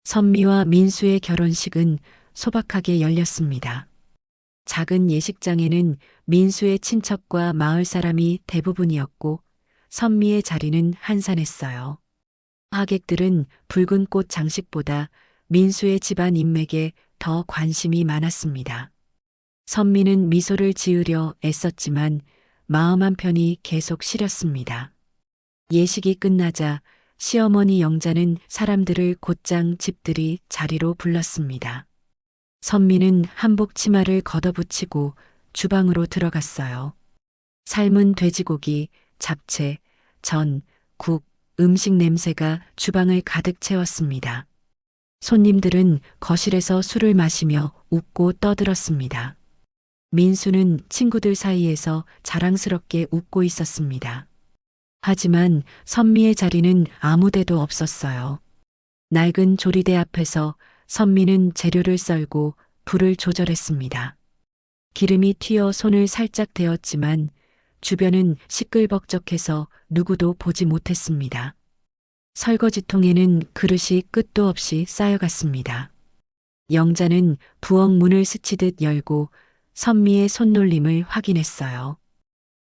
선미와 민수의 결혼식은 소박하게 열렸습니다. 작은 예식장에는 민수의 친척과 마을 사람이 대부분이었고 선미의 자리는 한산했어요. 하객들은 붉은 꽃 장식보다 민수의 집안 인맥에 더 관심이 많았습니다. 선미는 미소를 지으려 애썼지만 마음 한편이 계속 시렸습니다. 예식이 끝나자 시어머니 영자는 사람들을 곧장 집들이 자리로 불렀습니다. 선미는 한복 치마를 걷어붙이고 주방으로 들어갔어요. 삶은 돼지고기, 잡채, 전, 국, 음식 냄새가 주방을 가득 채웠습니다. 손님들은 거실에서 술을 마시며 웃고 떠들었습니다. 민수는 친구들 사이에서 자랑스럽게 웃고 있었습니다. 하지만 선미의 자리는 아무 데도 없었어요. 낡은 조리대 앞에서 선미는 재료를 썰고 불을 조절했습니다. 기름이 튀어 손을 살짝 데웠지만 주변은 시끌벅적해서 누구도 보지 못했습니다. 설거지통에는 그릇이 끝도 없이 쌓여갔습니다. 영자는 부엌 문을 스치듯 열고 선미의 손놀림을 확인했어요.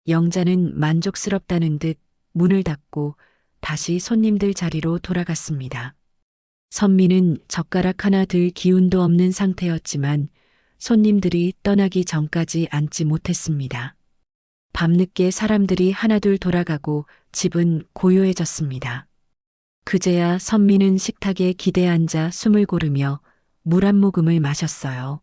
영자는 만족스럽다는 듯 문을 닫고 다시 손님들 자리로 돌아갔습니다. 선미는 젓가락 하나 들 기운도 없는 상태였지만 손님들이 떠나기 전까지 앉지 못했습니다. 밤늦게 사람들이 하나둘 돌아가고 집은 고요해졌습니다. 그제야 선미는 식탁에 기대 앉아 숨을 고르며 물 한 모금을 마셨어요.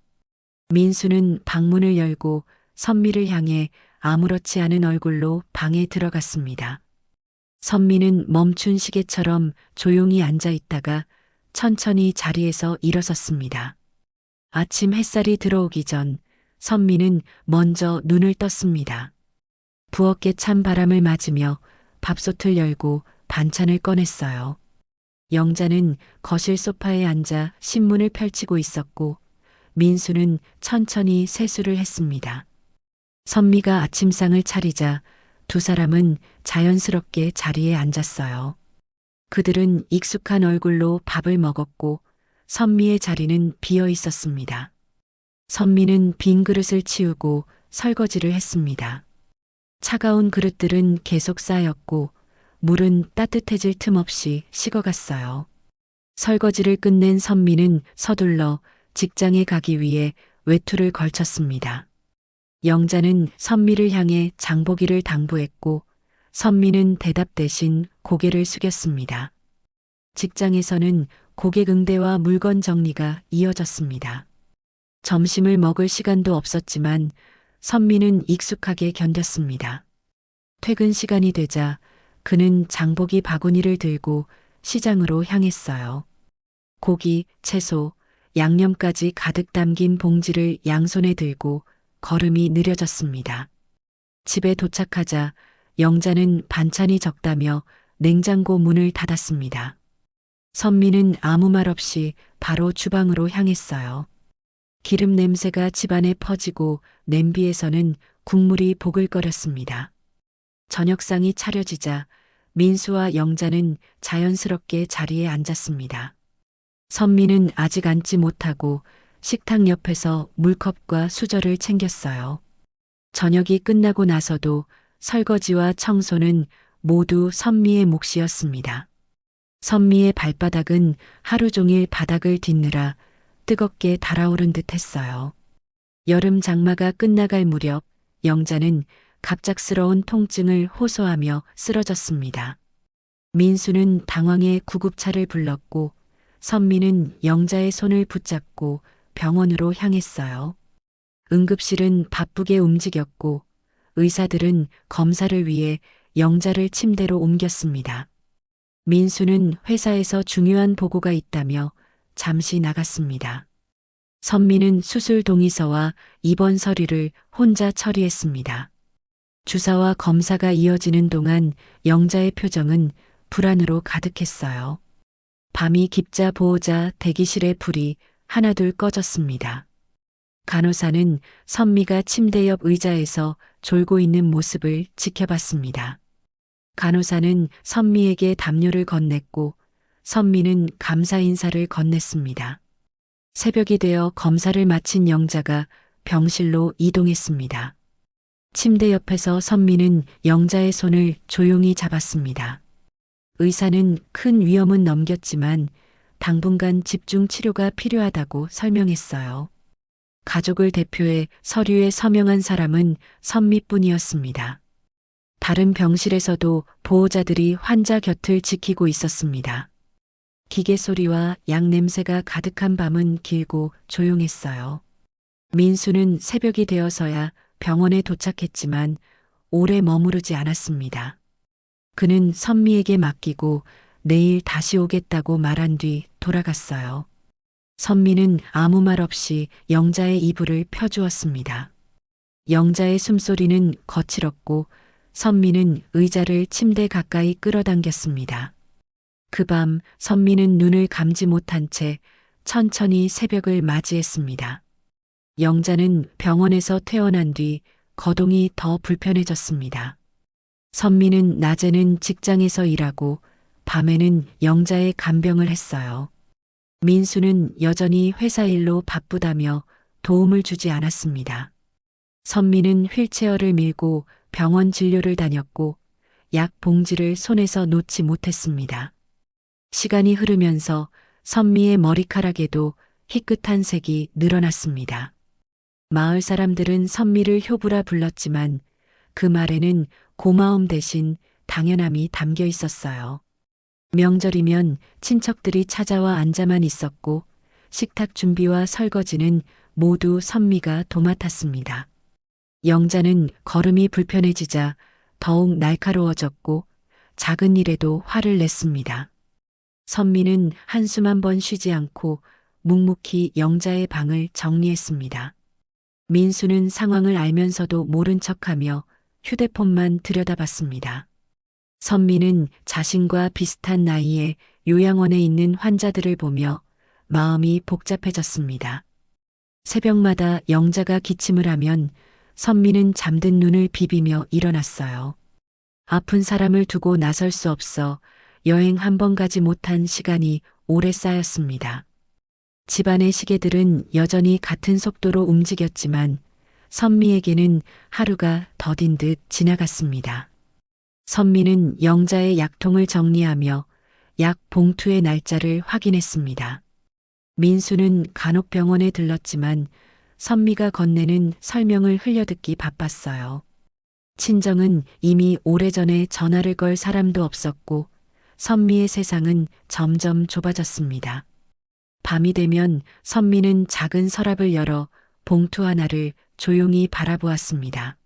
민수는 방문을 열고 선미를 향해 아무렇지 않은 얼굴로 방에 들어갔습니다. 선미는 멈춘 시계처럼 조용히 앉아 있다가 천천히 자리에서 일어섰습니다. 아침 햇살이 들어오기 전 선미는 먼저 눈을 떴습니다. 부엌에 찬 바람을 맞으며 밥솥을 열고 반찬을 꺼냈어요. 영자는 거실 소파에 앉아 신문을 펼치고 있었고 민수는 천천히 세수를 했습니다. 선미가 아침상을 차리자 두 사람은 자연스럽게 자리에 앉았어요. 그들은 익숙한 얼굴로 밥을 먹었고 선미의 자리는 비어 있었습니다. 선미는 빈 그릇을 치우고 설거지를 했습니다. 차가운 그릇들은 계속 쌓였고 물은 따뜻해질 틈 없이 식어갔어요. 설거지를 끝낸 선미는 서둘러 직장에 가기 위해 외투를 걸쳤습니다. 영자는 선미를 향해 장보기를 당부했고 선미는 대답 대신 고개를 숙였습니다. 직장에서는 고객 응대와 물건 정리가 이어졌습니다. 점심을 먹을 시간도 없었지만 선미는 익숙하게 견뎠습니다. 퇴근 시간이 되자 그는 장보기 바구니를 들고 시장으로 향했어요. 고기, 채소, 양념까지 가득 담긴 봉지를 양손에 들고 걸음이 느려졌습니다. 집에 도착하자 영자는 반찬이 적다며 냉장고 문을 닫았습니다. 선미는 아무 말 없이 바로 주방으로 향했어요. 기름 냄새가 집안에 퍼지고 냄비에서는 국물이 보글거렸습니다. 저녁상이 차려지자 민수와 영자는 자연스럽게 자리에 앉았습니다. 선미는 아직 앉지 못하고 식탁 옆에서 물컵과 수저를 챙겼어요. 저녁이 끝나고 나서도 설거지와 청소는 모두 선미의 몫이었습니다. 선미의 발바닥은 하루 종일 바닥을 딛느라 뜨겁게 달아오른 듯 했어요. 여름 장마가 끝나갈 무렵 영자는 갑작스러운 통증을 호소하며 쓰러졌습니다. 민수는 당황해 구급차를 불렀고 선미는 영자의 손을 붙잡고 병원으로 향했어요. 응급실은 바쁘게 움직였고 의사들은 검사를 위해 영자를 침대로 옮겼습니다. 민수는 회사에서 중요한 보고가 있다며 잠시 나갔습니다. 선미는 수술 동의서와 입원 서류를 혼자 처리했습니다. 주사와 검사가 이어지는 동안 영자의 표정은 불안으로 가득했어요. 밤이 깊자 보호자 대기실의 불이 하나둘 꺼졌습니다. 간호사는 선미가 침대 옆 의자에서 졸고 있는 모습을 지켜봤습니다. 간호사는 선미에게 담요를 건넸고 선미는 감사 인사를 건넸습니다. 새벽이 되어 검사를 마친 영자가 병실로 이동했습니다. 침대 옆에서 선미는 영자의 손을 조용히 잡았습니다. 의사는 큰 위험은 넘겼지만 당분간 집중 치료가 필요하다고 설명했어요. 가족을 대표해 서류에 서명한 사람은 선미뿐이었습니다. 다른 병실에서도 보호자들이 환자 곁을 지키고 있었습니다. 기계 소리와 약 냄새가 가득한 밤은 길고 조용했어요. 민수는 새벽이 되어서야 병원에 도착했지만 오래 머무르지 않았습니다. 그는 선미에게 맡기고 내일 다시 오겠다고 말한 뒤 돌아갔어요. 선미는 아무 말 없이 영자의 이불을 펴주었습니다. 영자의 숨소리는 거칠었고 선미는 의자를 침대 가까이 끌어당겼습니다. 그 밤 선미는 눈을 감지 못한 채 천천히 새벽을 맞이했습니다. 영자는 병원에서 퇴원한 뒤 거동이 더 불편해졌습니다. 선미는 낮에는 직장에서 일하고 밤에는 영자의 간병을 했어요. 민수는 여전히 회사 일로 바쁘다며 도움을 주지 않았습니다. 선미는 휠체어를 밀고 병원 진료를 다녔고 약 봉지를 손에서 놓지 못했습니다. 시간이 흐르면서 선미의 머리카락에도 희끗한 색이 늘어났습니다. 마을 사람들은 선미를 효부라 불렀지만 그 말에는 고마움 대신 당연함이 담겨 있었어요. 명절이면 친척들이 찾아와 앉아만 있었고 식탁 준비와 설거지는 모두 선미가 도맡았습니다. 영자는 걸음이 불편해지자 더욱 날카로워졌고 작은 일에도 화를 냈습니다. 선미는 한숨 한 번 쉬지 않고 묵묵히 영자의 방을 정리했습니다. 민수는 상황을 알면서도 모른 척하며 휴대폰만 들여다봤습니다. 선미는 자신과 비슷한 나이에 요양원에 있는 환자들을 보며 마음이 복잡해졌습니다. 새벽마다 영자가 기침을 하면 선미는 잠든 눈을 비비며 일어났어요. 아픈 사람을 두고 나설 수 없어 여행 한 번 가지 못한 시간이 오래 쌓였습니다. 집안의 시계들은 여전히 같은 속도로 움직였지만 선미에게는 하루가 더딘 듯 지나갔습니다. 선미는 영자의 약통을 정리하며 약 봉투의 날짜를 확인했습니다. 민수는 간혹병원에 들렀지만 선미가 건네는 설명을 흘려듣기 바빴어요. 친정은 이미 오래전에 전화를 걸 사람도 없었고 선미의 세상은 점점 좁아졌습니다. 밤이 되면 선미는 작은 서랍을 열어 봉투 하나를 조용히 바라보았습니다.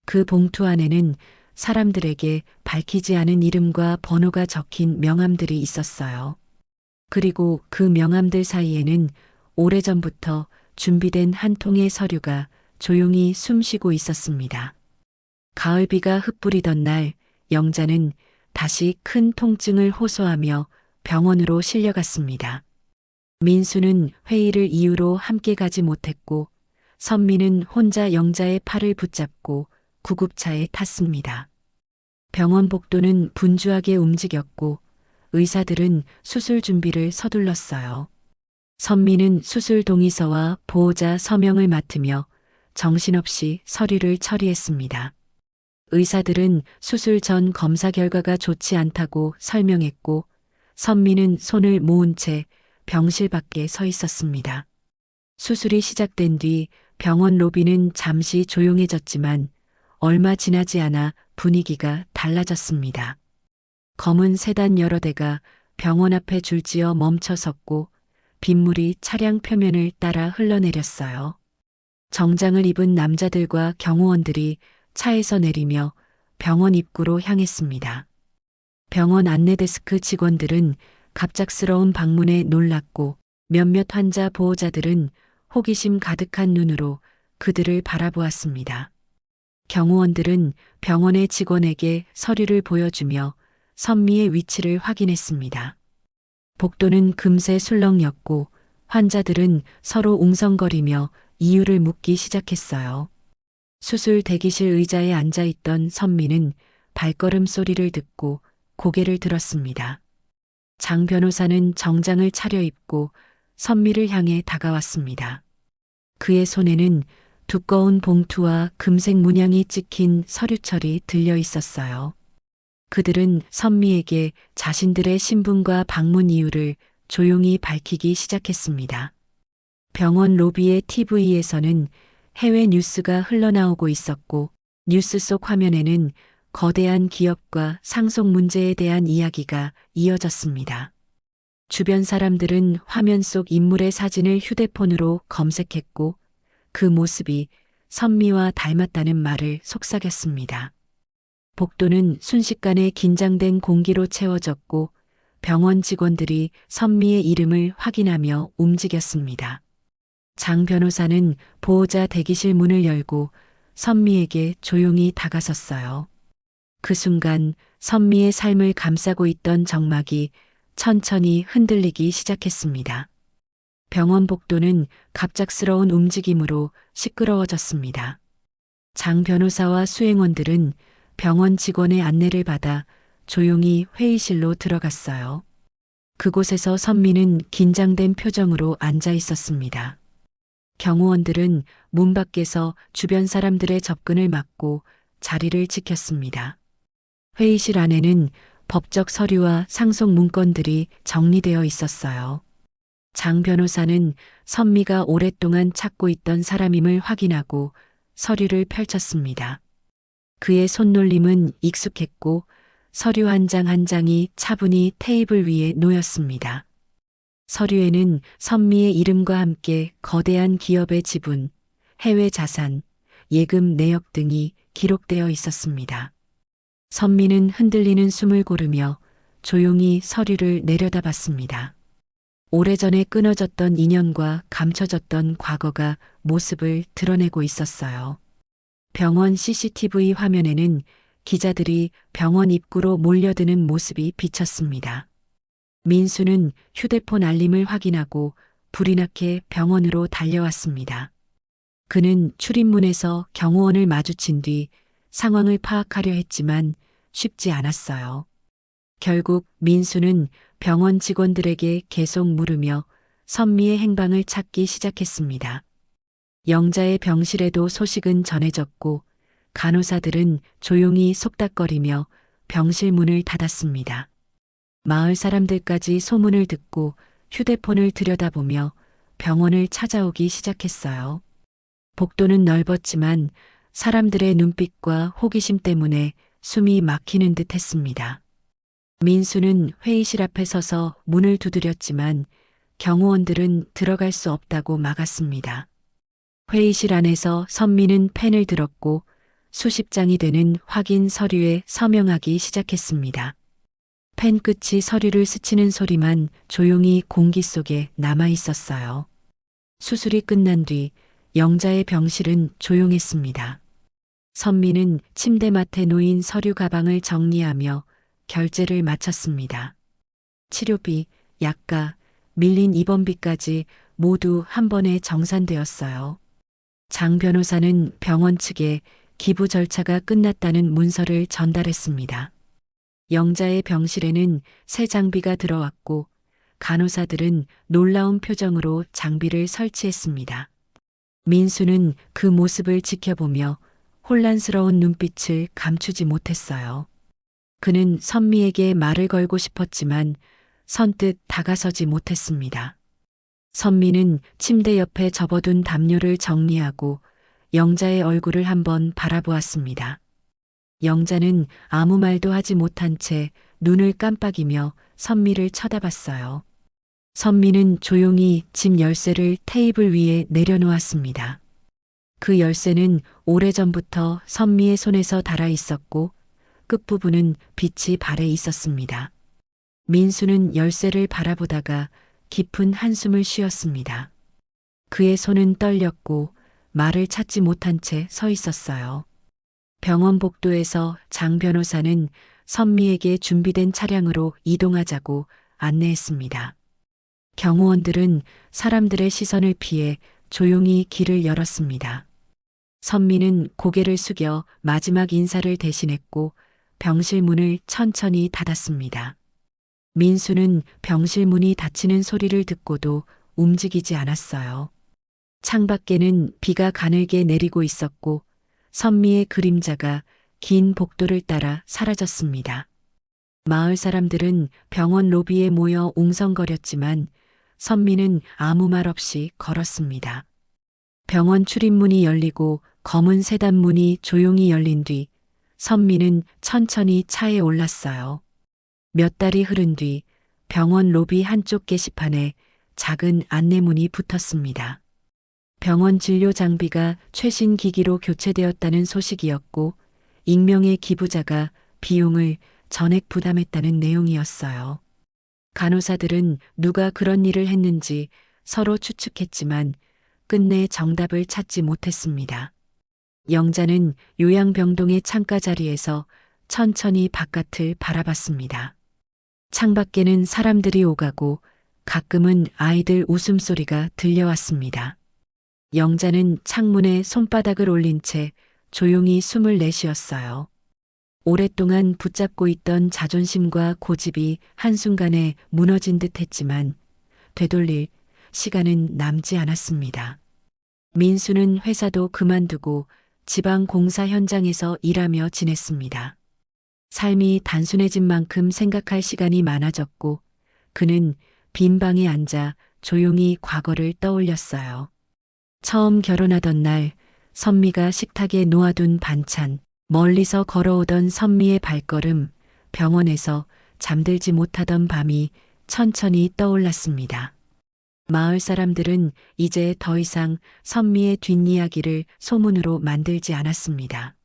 그 봉투 안에는 사람들에게 밝히지 않은 이름과 번호가 적힌 명함들이 있었어요. 그리고 그 명함들 사이에는 오래전부터 준비된 한 통의 서류가 조용히 숨쉬고 있었습니다. 가을비가 흩뿌리던 날 영자는 다시 큰 통증을 호소하며 병원으로 실려갔습니다. 민수는 회의를 이유로 함께 가지 못했고 선미는 혼자 영자의 팔을 붙잡고 구급차에 탔습니다. 병원 복도는 분주하게 움직였고 의사들은 수술 준비를 서둘렀어요. 선미는 수술 동의서와 보호자 서명을 맡으며 정신없이 서류를 처리했습니다. 의사들은 수술 전 검사 결과가 좋지 않다고 설명했고 선미는 손을 모은 채 병실 밖에 서 있었습니다. 수술이 시작된 뒤 병원 로비는 잠시 조용해졌지만 얼마 지나지 않아 분위기가 달라졌습니다. 검은 세단 여러 대가 병원 앞에 줄지어 멈춰 섰고 빗물이 차량 표면을 따라 흘러내렸어요. 정장을 입은 남자들과 경호원들이 차에서 내리며 병원 입구로 향했습니다. 병원 안내데스크 직원들은 갑작스러운 방문에 놀랐고 몇몇 환자 보호자들은 호기심 가득한 눈으로 그들을 바라보았습니다. 경호원들은 병원의 직원에게 서류를 보여주며 선미의 위치를 확인했습니다. 복도는 금세 술렁였고 환자들은 서로 웅성거리며 이유를 묻기 시작했어요. 수술 대기실 의자에 앉아있던 선미는 발걸음 소리를 듣고 고개를 들었습니다. 장 변호사는 정장을 차려입고 선미를 향해 다가왔습니다. 그의 손에는 두꺼운 봉투와 금색 문양이 찍힌 서류철이 들려 있었어요. 그들은 선미에게 자신들의 신분과 방문 이유를 조용히 밝히기 시작했습니다. 병원 로비의 TV에서는 해외 뉴스가 흘러나오고 있었고, 뉴스 속 화면에는 거대한 기업과 상속 문제에 대한 이야기가 이어졌습니다. 주변 사람들은 화면 속 인물의 사진을 휴대폰으로 검색했고, 그 모습이 선미와 닮았다는 말을 속삭였습니다. 복도는 순식간에 긴장된 공기로 채워졌고, 병원 직원들이 선미의 이름을 확인하며 움직였습니다. 장 변호사는 보호자 대기실 문을 열고 선미에게 조용히 다가섰어요. 그 순간 선미의 삶을 감싸고 있던 정막이 천천히 흔들리기 시작했습니다. 병원 복도는 갑작스러운 움직임으로 시끄러워졌습니다. 장 변호사와 수행원들은 병원 직원의 안내를 받아 조용히 회의실로 들어갔어요. 그곳에서 선미는 긴장된 표정으로 앉아 있었습니다. 경호원들은 문 밖에서 주변 사람들의 접근을 막고 자리를 지켰습니다. 회의실 안에는 법적 서류와 상속 문건들이 정리되어 있었어요. 장 변호사는 선미가 오랫동안 찾고 있던 사람임을 확인하고 서류를 펼쳤습니다. 그의 손놀림은 익숙했고 서류 한 장 한 장이 차분히 테이블 위에 놓였습니다. 서류에는 선미의 이름과 함께 거대한 기업의 지분, 해외 자산, 예금 내역 등이 기록되어 있었습니다. 선미는 흔들리는 숨을 고르며 조용히 서류를 내려다봤습니다. 오래전에 끊어졌던 인연과 감춰졌던 과거가 모습을 드러내고 있었어요. 병원 CCTV 화면에는 기자들이 병원 입구로 몰려드는 모습이 비쳤습니다. 민수는 휴대폰 알림을 확인하고 불이 나게 병원으로 달려왔습니다. 그는 출입문에서 경호원을 마주친 뒤 상황을 파악하려 했지만 쉽지 않았어요. 결국 민수는 병원 직원들에게 계속 물으며 선미의 행방을 찾기 시작했습니다. 영자의 병실에도 소식은 전해졌고 간호사들은 조용히 속닥거리며 병실 문을 닫았습니다. 마을 사람들까지 소문을 듣고 휴대폰을 들여다보며 병원을 찾아오기 시작했어요. 복도는 넓었지만 사람들의 눈빛과 호기심 때문에 숨이 막히는 듯 했습니다. 민수는 회의실 앞에 서서 문을 두드렸지만 경호원들은 들어갈 수 없다고 막았습니다. 회의실 안에서 선미는 펜을 들었고 수십 장이 되는 확인 서류에 서명하기 시작했습니다. 펜 끝이 서류를 스치는 소리만 조용히 공기 속에 남아 있었어요. 수술이 끝난 뒤 영자의 병실은 조용했습니다. 선미는 침대맡에 놓인 서류 가방을 정리하며 결제를 마쳤습니다. 치료비, 약가, 밀린 입원비까지 모두 한 번에 정산되었어요. 장 변호사는 병원 측에 기부 절차가 끝났다는 문서를 전달했습니다. 영자의 병실에는 새 장비가 들어왔고 간호사들은 놀라운 표정으로 장비를 설치했습니다. 민수는 그 모습을 지켜보며 혼란스러운 눈빛을 감추지 못했어요. 그는 선미에게 말을 걸고 싶었지만 선뜻 다가서지 못했습니다. 선미는 침대 옆에 접어둔 담요를 정리하고 영자의 얼굴을 한번 바라보았습니다. 영자는 아무 말도 하지 못한 채 눈을 깜빡이며 선미를 쳐다봤어요. 선미는 조용히 집 열쇠를 테이블 위에 내려놓았습니다. 그 열쇠는 오래전부터 선미의 손에서 닳아 있었고 끝부분은 빛이 발해 있었습니다. 민수는 열쇠를 바라보다가 깊은 한숨을 쉬었습니다. 그의 손은 떨렸고 말을 찾지 못한 채 서 있었어요. 병원 복도에서 장 변호사는 선미에게 준비된 차량으로 이동하자고 안내했습니다. 경호원들은 사람들의 시선을 피해 조용히 길을 열었습니다. 선미는 고개를 숙여 마지막 인사를 대신했고 병실 문을 천천히 닫았습니다. 민수는 병실 문이 닫히는 소리를 듣고도 움직이지 않았어요. 창밖에는 비가 가늘게 내리고 있었고 선미의 그림자가 긴 복도를 따라 사라졌습니다. 마을 사람들은 병원 로비에 모여 웅성거렸지만 선미는 아무 말 없이 걸었습니다. 병원 출입문이 열리고 검은 세단문이 조용히 열린 뒤 선미는 천천히 차에 올랐어요. 몇 달이 흐른 뒤 병원 로비 한쪽 게시판에 작은 안내문이 붙었습니다. 병원 진료 장비가 최신 기기로 교체되었다는 소식이었고 익명의 기부자가 비용을 전액 부담했다는 내용이었어요. 간호사들은 누가 그런 일을 했는지 서로 추측했지만 끝내 정답을 찾지 못했습니다. 영자는 요양병동의 창가 자리에서 천천히 바깥을 바라봤습니다. 창밖에는 사람들이 오가고 가끔은 아이들 웃음소리가 들려왔습니다. 영자는 창문에 손바닥을 올린 채 조용히 숨을 내쉬었어요. 오랫동안 붙잡고 있던 자존심과 고집이 한순간에 무너진 듯 했지만 되돌릴 시간은 남지 않았습니다. 민수는 회사도 그만두고 지방 공사 현장에서 일하며 지냈습니다. 삶이 단순해진 만큼 생각할 시간이 많아졌고 그는 빈 방에 앉아 조용히 과거를 떠올렸어요. 처음 결혼하던 날 선미가 식탁에 놓아둔 반찬, 멀리서 걸어오던 선미의 발걸음, 병원에서 잠들지 못하던 밤이 천천히 떠올랐습니다. 마을 사람들은 이제 더 이상 선미의 뒷이야기를 소문으로 만들지 않았습니다.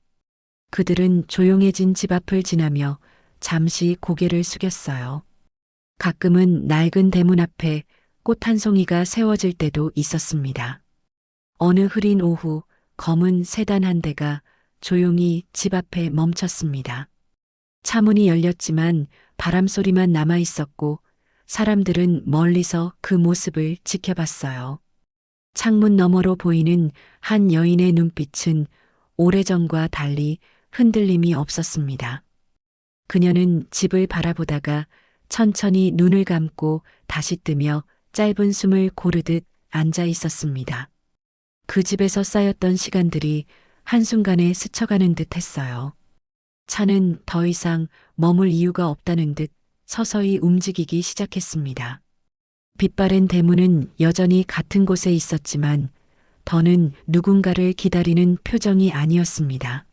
그들은 조용해진 집 앞을 지나며 잠시 고개를 숙였어요. 가끔은 낡은 대문 앞에 꽃 한 송이가 세워질 때도 있었습니다. 어느 흐린 오후 검은 세단 한 대가 조용히 집 앞에 멈췄습니다. 차문이 열렸지만 바람 소리만 남아 있었고 사람들은 멀리서 그 모습을 지켜봤어요. 창문 너머로 보이는 한 여인의 눈빛은 오래전과 달리 흔들림이 없었습니다. 그녀는 집을 바라보다가 천천히 눈을 감고 다시 뜨며 짧은 숨을 고르듯 앉아 있었습니다. 그 집에서 쌓였던 시간들이 한순간에 스쳐가는 듯 했어요. 차는 더 이상 머물 이유가 없다는 듯 서서히 움직이기 시작했습니다. 빛바랜 대문은 여전히 같은 곳에 있었지만 더는 누군가를 기다리는 표정이 아니었습니다.